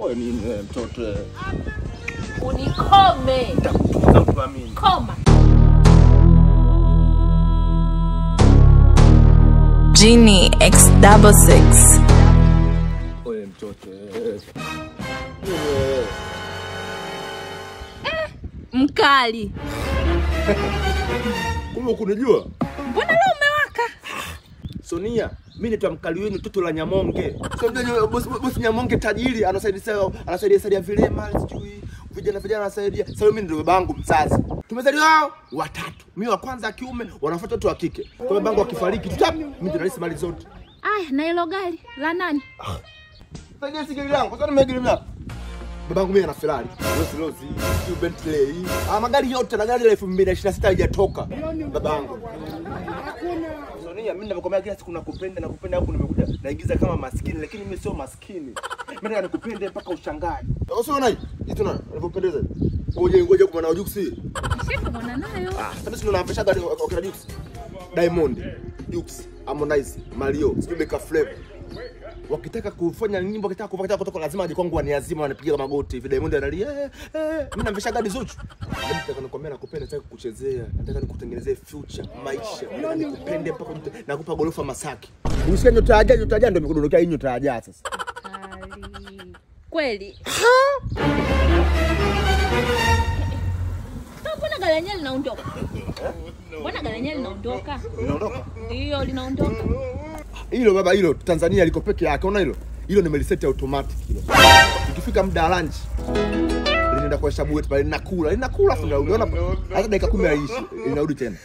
Wewe nini mtoto? Unikome. Nitakutunza utuamini. Koma. Genie X66. Wewe mtoto. Mkali. Kumbe kunijua? Mbona leo umewaka? Sonia, mimi naitwa mkali wenu toto la Nyamonge. Sio bosi Nyamonge tajiri anasaidia vilema sijui. Vijana anasaidia. Sasa mimi ndio babangu mzazi. Tumezaliwa hao watatu. Mimi wa kwanza kiume, wanafuata watu wa kike. Kwa babangu akifariki tutapi, mimi ndio rais mali zote. Aya, na hilo gari la nani? Sasa gari langu, kwa sababu nimeegemea. Babangu mimi ana Ferrari, Rolls Royce, Bentley. Magari yote na gari la 2026 haijatoka. Babangu. Sonia, mimi ninakwambia kila siku nakupenda huko nimekuja. Naigiza kama maskini lakini mimi sio maskini. Mimi nataka nikupende mpaka ushangae. Usiona hii? Hizo na unapopendeza. Ngoja kwa na Juksi. Shefu mwana nayo. Sasa sio naampisha gari kwa Juksi. Diamond, Juksi, Harmonize, Mario, Beka Flavor. Wakitaka kufanya nyimbo wakitaka kutoka lazima aje kwangu waniazima wanipigia magoti hivi. Diamond analia mimi namvesha gadi Zuchu. Nataka nikwambia nakupenda, nataka kukuchezea, nataka nikutengenezee future maisha, nikupende mpaka nakupa gorofa Masaki. Usikie nyota ajaje ndio nimekudondokea hii nyota ajaje sasa. Kweli. Mbona gari lenyewe linaondoka? Mbona gari lenyewe linaondoka? Linaondoka? Ndio linaondoka. Hilo baba, hilo Tanzania liko peke yake, unaona hilo? Hilo nimereset automatic hilo. Ikifika muda lunch linaenda kwa shabu wetu pale linakula afu ndio unaona hata dakika 10 haishi linarudi tena.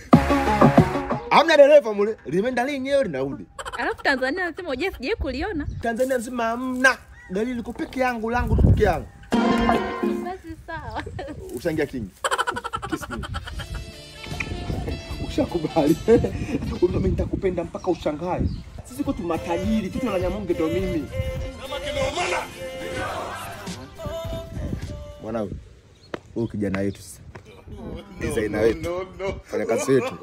Hamna dereva mule, limeenda lenyewe linarudi. Alafu Tanzania nasema je, sije kuliona? Tanzania nasema hamna. Gari liko peke yangu, langu tu peke yangu. Basi sawa. Ushangia kingi. Kiss me. Ushakubali. Mimi nitakupenda mpaka ushangae. Sisi kwa tumatajiri, kitu la Nyamonge ndio mimi. Kama kinaomana. Mwanangu, huyu kijana wetu sasa. Designer wetu. Fanya kazi yetu.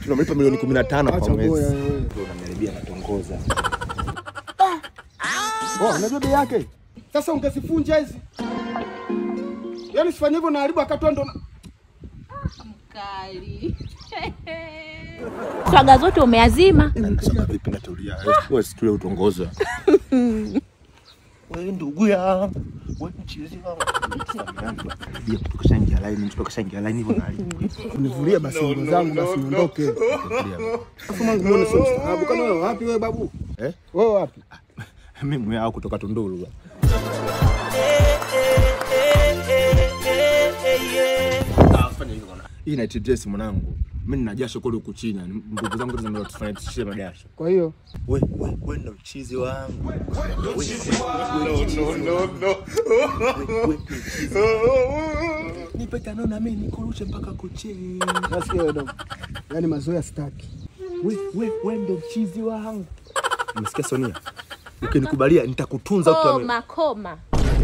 Tunamlipa milioni 15 kwa mwezi. Ndio unaniharibia natongoza. Unajua bei yake? Sasa ungesifunja hizi. Yaani sifanye hivyo na haribu akatoa ndo Mkali. Swaga zote umeazima. Sasa vipi natulia? Wewe situle utongoza. Wewe ndugu yangu, wewe mchizi wangu. Ndio tukashangia line hivyo na hali. Univulie basi nguo zangu basi niondoke. Afu mangu muone sio sababu. Kana wewe wapi wewe babu? Wewe wapi? Mimi mwenyewe kutoka Tunduru. Fanya hivyo bwana. Hii night dress mwanangu. Mimi nina jasho kule huku chini. Nguvu zangu zote zinatufanya tushie madasho. Kwa hiyo wewe ndio mchizi wangu. No. Nipe tano na mimi nikurushe mpaka kuchini. Nasikia wewe dogo. Yaani mazoea sitaki. Wewe ndio mchizi wangu. Umesikia Sonia? Ukinikubalia nitakutunza utu. Koma.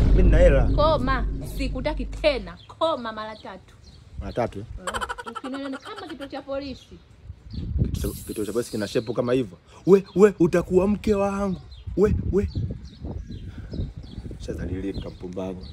Mimi nina hela. Koma. Sikutaki tena. Koma mara 3. Mara 3? Ukiniona kama kituo cha polisi. Kituo cha polisi kina shepu kama hivyo. We utakuwa mke wangu. We. Shazalilika mpumbavu.